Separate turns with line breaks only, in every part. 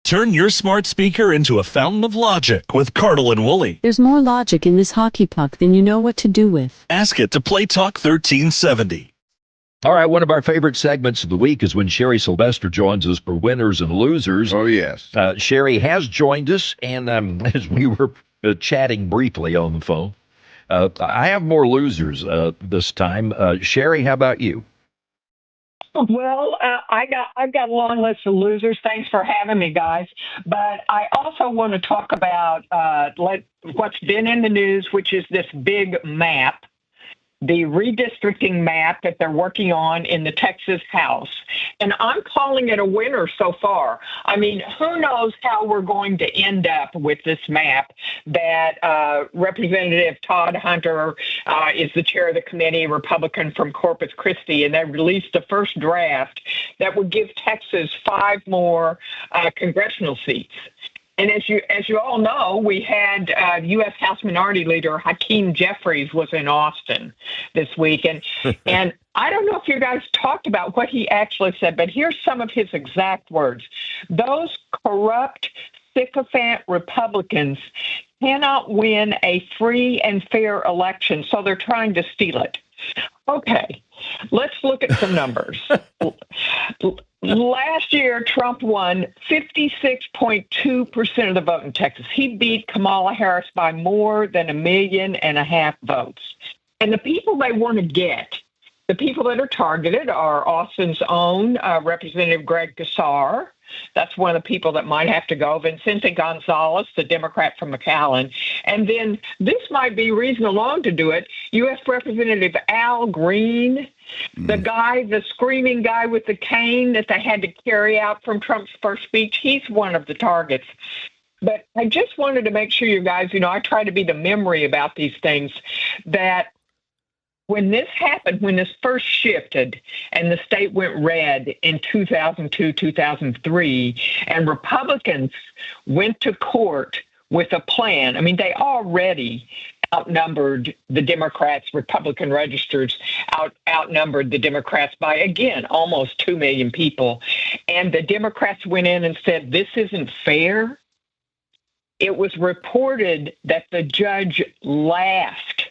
Turn your smart speaker into a fountain of logic with Cardle and Woolley.
There's more logic in this hockey puck than you know what to do with.
Ask it to play Talk 1370.
All right, one of our favorite segments of the week is when Sherry Sylvester joins us for Winners and Losers.
Oh, yes.
Sherry has joined us, and as we were chatting briefly on the phone, I have more losers this time. Sherry, how about you?
Well, I've got a long list of losers. Thanks for having me, guys. But I also want to talk about what's been in the news, which is this big map, the redistricting map that they're working on in the Texas House. And I'm calling it a winner so far. I mean, who knows how we're going to end up with this map that Representative Todd Hunter is the chair of the committee, Republican from Corpus Christi, and they released the first draft that would give Texas 5 more congressional seats. And as you all know, we had U.S. House Minority Leader Hakeem Jeffries was in Austin this week. And I don't know if you guys talked about what he actually said, but here's some of his exact words. Those corrupt, sycophant Republicans cannot win a free and fair election, so they're trying to steal it. Okay, let's look at some numbers. Last year, Trump won 56.2% of the vote in Texas. He beat Kamala Harris by more than 1.5 million votes. And the people they want to get, the people that are targeted are Austin's own Representative Greg Casar. That's one of the people that might have to go. Vicente Gonzalez, the Democrat from McAllen. And then this might be reason alone to do it. U.S. Representative Al Green, the screaming guy with the cane that they had to carry out from Trump's first speech, he's one of the targets. But I just wanted to make sure you guys, I try to be the memory about these things, that when this happened, when this first shifted and the state went red in 2002, 2003, and Republicans went to court with a plan, I mean, they already outnumbered the Democrats, Republican registers outnumbered the Democrats by, again, almost 2 million people. And the Democrats went in and said, this isn't fair. It was reported that the judge laughed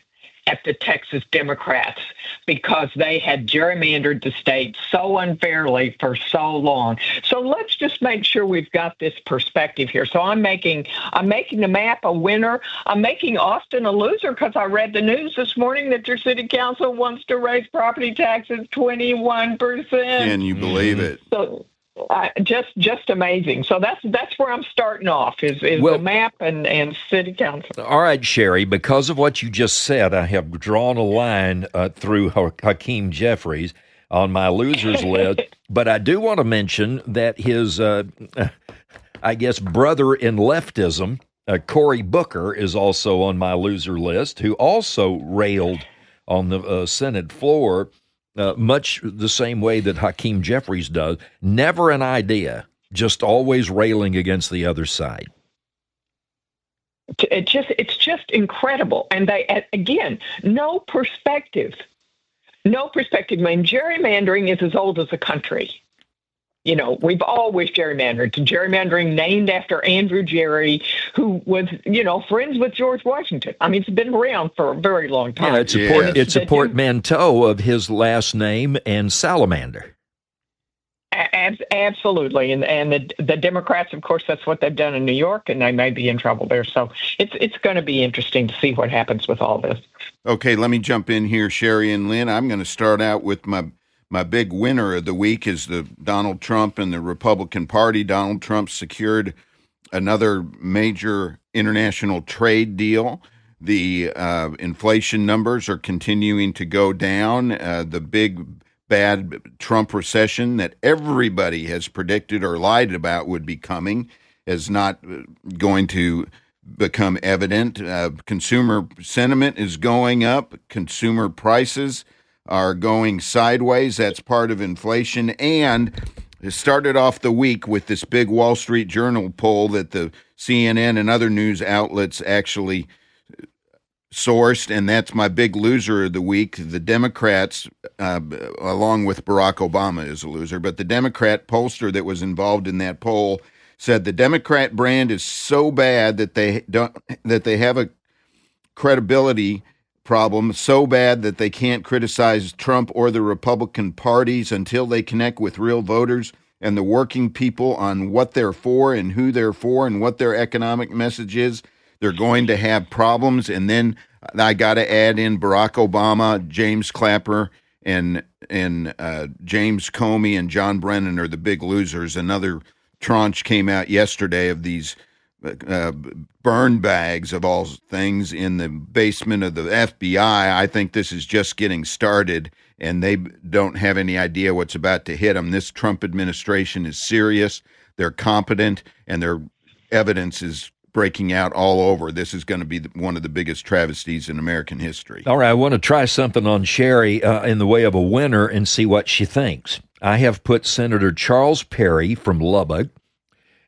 at the Texas Democrats because they had gerrymandered the state so unfairly for so long. So let's just make sure we've got this perspective here. So I'm making the map a winner. I'm making Austin a loser because I read the news this morning that your city council wants to raise property taxes 21%.
Can you believe it?
So just amazing. So that's where I'm starting off is the map and city council.
All right, Sherry, because of what you just said, I have drawn a line through Hakeem Jeffries on my losers list. But I do want to mention that his, I guess, brother in leftism, Cory Booker, is also on my loser list, who also railed on the Senate floor much the same way that Hakeem Jeffries does. Never an idea, just always railing against the other side.
It's just incredible. And they, again, no perspective. No perspective. I mean, gerrymandering is as old as the country. We've always gerrymandered. Gerrymandering named after Andrew Gerry, who was, friends with George Washington. I mean, it's been around for a very long time.
Yeah, it's a portmanteau of his last name and salamander.
Absolutely. And the Democrats, of course, that's what they've done in New York, and they may be in trouble there. So it's going to be interesting to see what happens with all this.
Okay, let me jump in here, Sherry and Lynn. I'm going to start out with my big winner of the week is the Donald Trump and the Republican Party. Donald Trump secured another major international trade deal. The inflation numbers are continuing to go down. The big, bad Trump recession that everybody has predicted or lied about would be coming is not going to become evident. Consumer sentiment is going up. Consumer prices are going sideways. That's part of inflation. And it started off the week with this big Wall Street Journal poll that the CNN and other news outlets actually sourced, and that's my big loser of the week. The Democrats, along with Barack Obama, is a loser, but the Democrat pollster that was involved in that poll said the Democrat brand is so bad that they have a credibility problem so bad that they can't criticize Trump or the Republican parties until they connect with real voters and the working people on what they're for and who they're for and what their economic message is. They're going to have problems. And then I got to add in Barack Obama, James Clapper, and James Comey and John Brennan are the big losers. Another tranche came out yesterday of these burn bags of all things in the basement of the FBI. I think this is just getting started, and they don't have any idea what's about to hit them. This Trump administration is serious. They're competent, and their evidence is breaking out all over. This is going to be one of the biggest travesties in American history.
All right, I want to try something on Sherry in the way of a winner and see what she thinks. I have put Senator Charles Perry from Lubbock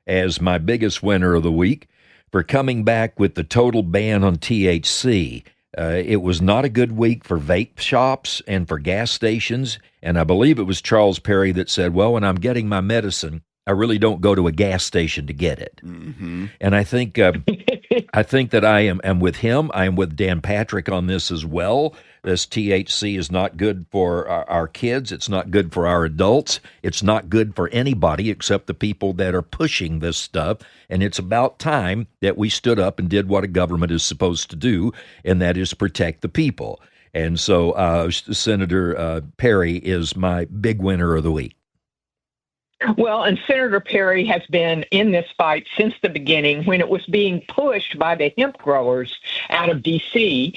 as my biggest winner of the week for coming back with the total ban on THC. It was not a good week for vape shops and for gas stations, and I believe it was Charles Perry that said, well, when I'm getting my medicine, I really don't go to a gas station to get it. Mm-hmm. And I think that I am with him. I am with Dan Patrick on this as well. This THC is not good for our kids. It's not good for our adults. It's not good for anybody except the people that are pushing this stuff. And it's about time that we stood up and did what a government is supposed to do, and that is protect the people. And so Senator Perry is my big winner of the week.
Well, and Senator Perry has been in this fight since the beginning when it was being pushed by the hemp growers out of D.C.,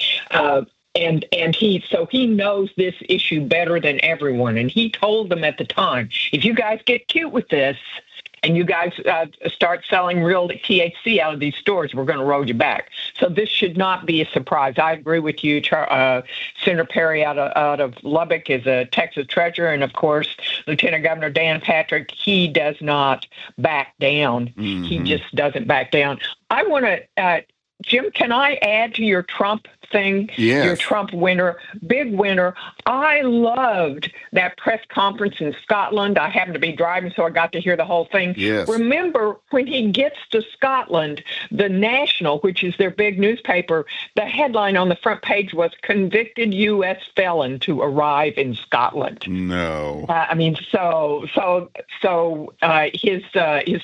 and he knows this issue better than everyone. And he told them at the time, if you guys get cute with this and you guys start selling real THC out of these stores, we're going to roll you back. So this should not be a surprise. I agree with you. Senator Perry out of Lubbock is a Texas treasurer. And, of course, Lieutenant Governor Dan Patrick, he does not back down. Mm-hmm. He just doesn't back down. I want to Jim, can I add to your Trump thing?
Yes.
Your Trump winner, big winner. I loved that press conference in Scotland. I happened to be driving, so I got to hear the whole thing.
Yes.
Remember, when he gets to Scotland, the National, which is their big newspaper, the headline on the front page was "Convicted U.S. felon to arrive in Scotland."
No.
His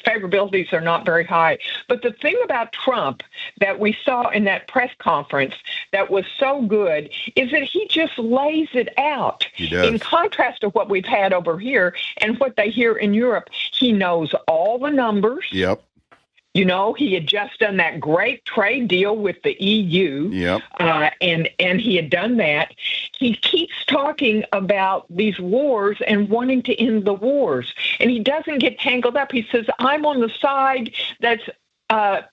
favorabilities are not very high. But the thing about Trump that we saw in that press conference that was so good is that he just lays it out.
He does.
In contrast to what we've had over here and what they hear in Europe, he knows all the numbers.
Yep.
You know, he had just done that great trade deal with the EU.
Yep.
And he had done that. He keeps talking about these wars and wanting to end the wars. And he doesn't get tangled up. He says, I'm on the side that's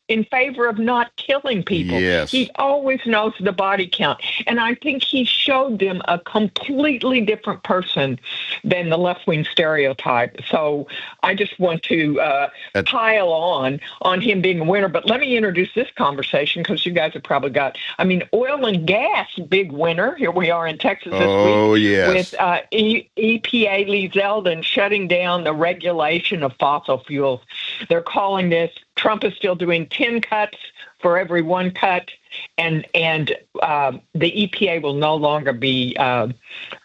in favor of not killing people.
Yes.
He always knows the body count. And I think he showed them a completely different person than the left-wing stereotype. So I just want to pile on him being a winner. But let me introduce this conversation because you guys have probably got, oil and gas, big winner. Here we are in Texas this week.
Oh, yes.
With EPA Lee Zeldin shutting down the regulation of fossil fuels. They're calling this, Trump is still doing 10 cuts for every one cut, and the EPA will no longer be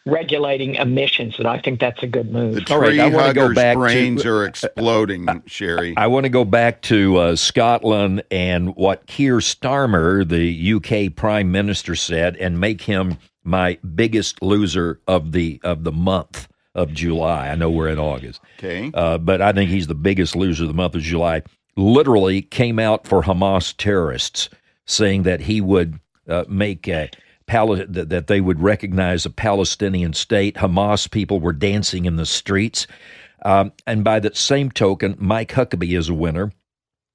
regulating emissions, and I think that's a good move.
The tree huggers' brains are exploding, Sherry.
I want to go back to Scotland and what Keir Starmer, the UK Prime Minister, said, and make him my biggest loser of the month of July. I know we're in August.
Okay.
But I think he's the biggest loser of the month of July. Literally came out for Hamas terrorists, saying that he would that they would recognize a Palestinian state. Hamas people were dancing in the streets. And by that same token, Mike Huckabee is a winner.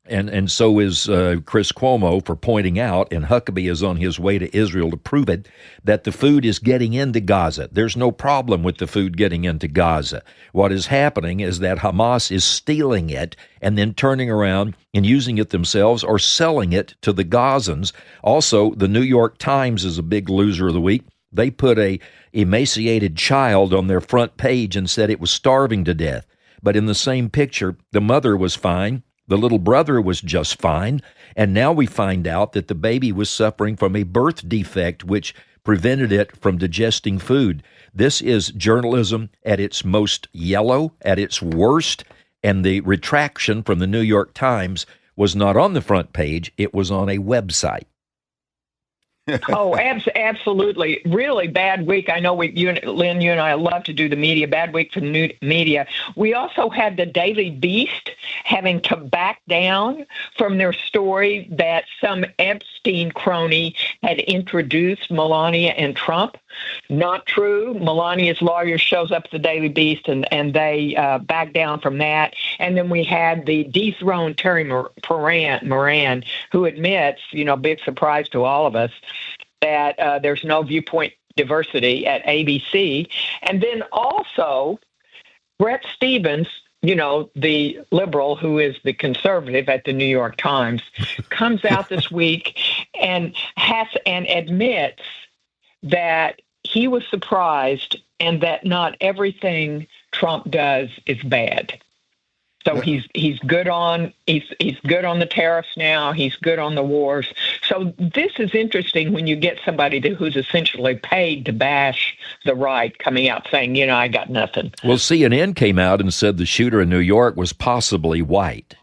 And so is Chris Cuomo for pointing out, and Huckabee is on his way to Israel to prove it, that the food is getting into Gaza. There's no problem with the food getting into Gaza. What is happening is that Hamas is stealing it and then turning around and using it themselves or selling it to the Gazans. Also, the New York Times is a big loser of the week. They put a emaciated child on their front page and said it was starving to death. But in the same picture, the mother was fine. The little brother was just fine, and now we find out that the baby was suffering from a birth defect which prevented it from digesting food. This is journalism at its most yellow, at its worst, and the retraction from the New York Times was not on the front page, it was on a website.
Oh, absolutely. Really bad week. I know Lynn, you and I love to do the media. Bad week for the media. We also had the Daily Beast having to back down from their story that some Epstein crony had introduced Melania and Trump. Not true. Melania's lawyer shows up at the Daily Beast, and they back down from that. And then we had the dethroned Terry Moran, who admits, big surprise to all of us, that there's no viewpoint diversity at ABC. And then also Brett Stevens, the liberal who is the conservative at the New York Times, comes out this week and admits that he was surprised and that not everything Trump does is bad. So he's good on the tariffs now. He's good on the wars. So this is interesting when you get somebody who's essentially paid to bash the right coming out saying, I got nothing.
Well, CNN came out and said the shooter in New York was possibly white.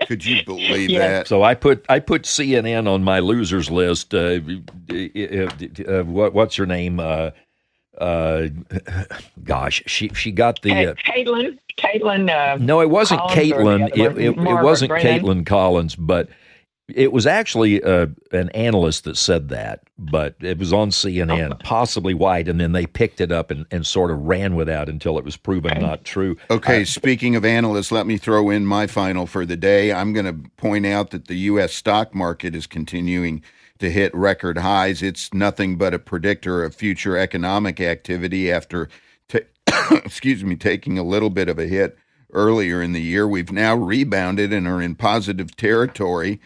Could you believe that?
So I put CNN on my losers list. What's her name? Gosh, she got the
Caitlin.
No, it wasn't
Collins
Caitlin. It wasn't
Brennan.
Caitlin Collins, but it was actually an analyst that said that. But it was on CNN, possibly white, and then they picked it up and sort of ran with that until it was proven not true.
Okay, speaking of analysts, let me throw in my final for the day. I'm going to point out that the U.S. stock market is continuing to hit record highs. It's nothing but a predictor of future economic activity after taking a little bit of a hit earlier in the year. We've now rebounded and are in positive territory,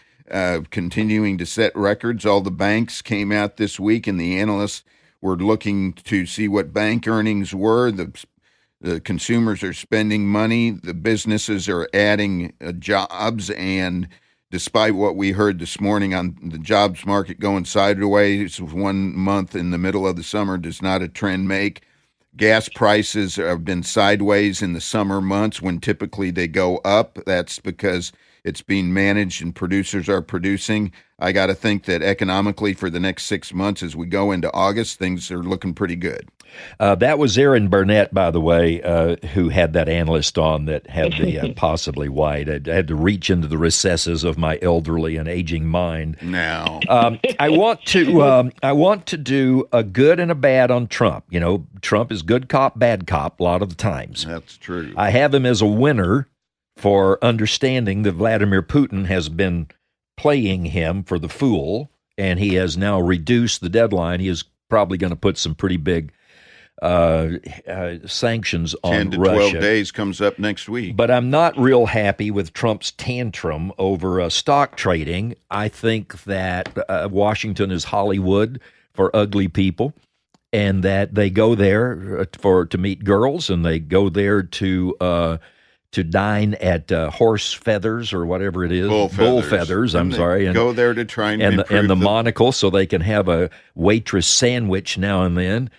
continuing to set records. All the banks came out this week, and the analysts were looking to see what bank earnings were. The consumers are spending money. The businesses are adding jobs, and despite what we heard this morning on the jobs market going sideways, 1 month in the middle of the summer does not a trend make. Gas prices have been sideways in the summer months when typically they go up. That's because it's being managed and producers are producing. I got to think that economically for the next 6 months as we go into August, things are looking pretty good.
That was Aaron Burnett, by the way, who had that analyst on that had the possibly white. I had to reach into the recesses of my elderly and aging mind.
Now,
I want to do a good and a bad on Trump. Trump is good cop, bad cop a lot of the times.
that's true.
I have him as a winner for understanding that Vladimir Putin has been playing him for the fool, and he has now reduced the deadline. He is probably going to put some pretty big sanctions on
10 to
Russia.
12 days comes up next week.
But I'm not real happy with Trump's tantrum over stock trading. I think that Washington is Hollywood for ugly people, and that they go there to meet girls, and they go there to dine at horse feathers or whatever it is, bull feathers. I'm sorry,
and go there to try and improve
the monocle, so they can have a waitress sandwich now and then.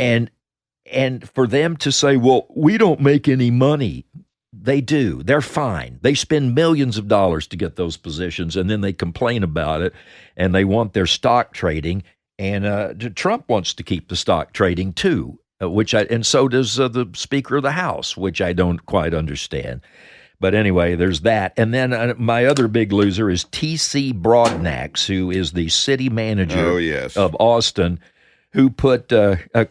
And for them to say, well, we don't make any money. They do. They're fine. They spend millions of dollars to get those positions, and then they complain about it, and they want their stock trading. And Trump wants to keep the stock trading too, and so does the Speaker of the House, which I don't quite understand. But anyway, there's that. And then my other big loser is T.C. Broadnax, who is the city manager of Austin, who put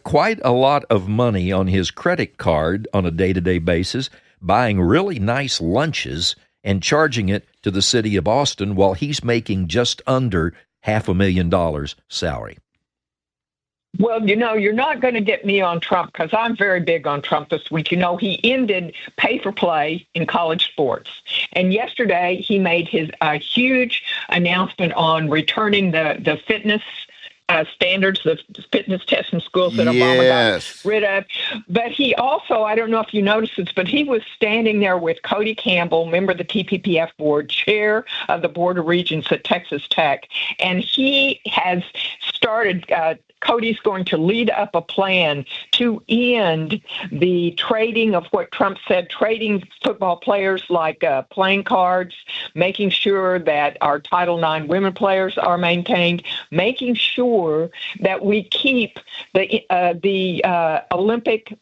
quite a lot of money on his credit card on a day-to-day basis, buying really nice lunches and charging it to the city of Austin while he's making just under $500,000 salary.
Well, you're not going to get me on Trump because I'm very big on Trump this week. He ended pay for play in college sports. And yesterday he made his huge announcement on returning the fitness standards, the fitness tests in schools that Obama got rid of. But he also, I don't know if you noticed this, but he was standing there with Cody Campbell, member of the TPPF board, chair of the Board of Regents at Texas Tech. And he has started Cody's going to lead up a plan to end the trading of what Trump said, trading football players like playing cards, making sure that our Title IX women players are maintained, making sure that we keep the Olympic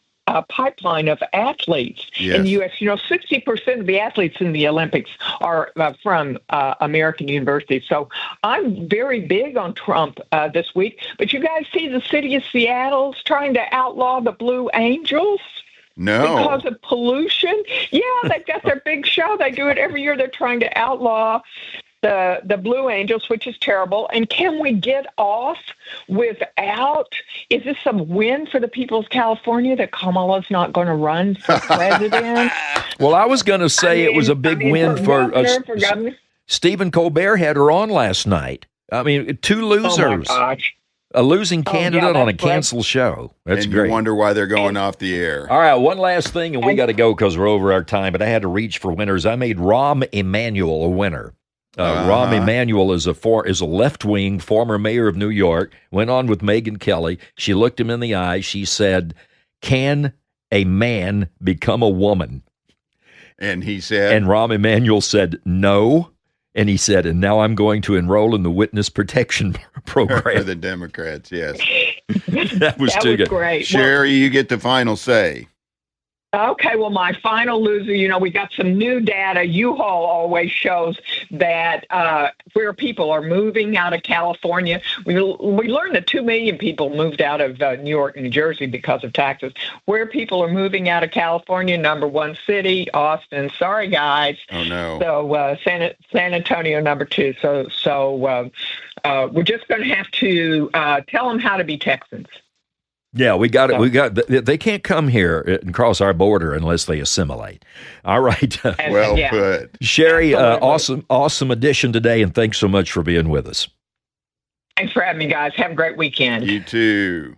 pipeline of athletes in the U.S. 60% of the athletes in the Olympics are from American universities. So I'm very big on Trump this week. But you guys see the city of Seattle's trying to outlaw the Blue Angels?
No.
Because of pollution? Yeah, they've got their big show. They do it every year. They're trying to outlaw the Blue Angels, which is terrible. And can we get off without, is this some win for the people of California that Kamala's not going to run for president?
Well, I was going to say it was a big win for
governor.
Stephen Colbert had her on last night. I mean, two losers.
Oh, my gosh.
A losing candidate on a
great.
canceled show. That's
and
great.
You wonder why they're going off the air.
All right, one last thing, and we got to go because we're over our time, but I had to reach for winners. I made Rahm Emanuel a winner. Rahm Emanuel is a left-wing former mayor of New York, went on with Megyn Kelly. She looked him in the eye. She said, "Can a man become a woman?"
And he said?
And Rahm Emanuel said, "No." And he said, "And now I'm going to enroll in the witness protection program."
For the Democrats, yes.
That was too good.
Great.
Sherry, you get the final say.
Okay, well, my final loser, we got some new data. U-Haul always shows that where people are moving out of California, we learned that 2 million people moved out of New York and New Jersey because of taxes. Where people are moving out of California, number one city, Austin. Sorry, guys.
Oh, no.
So San Antonio, number 2. So we're just going to have to tell them how to be Texans.
Yeah, we got it. They can't come here and cross our border unless they assimilate. All right.
Well put.
Sherry, awesome addition today, and thanks so much for being with us.
Thanks for having me, guys. Have a great weekend.
You too.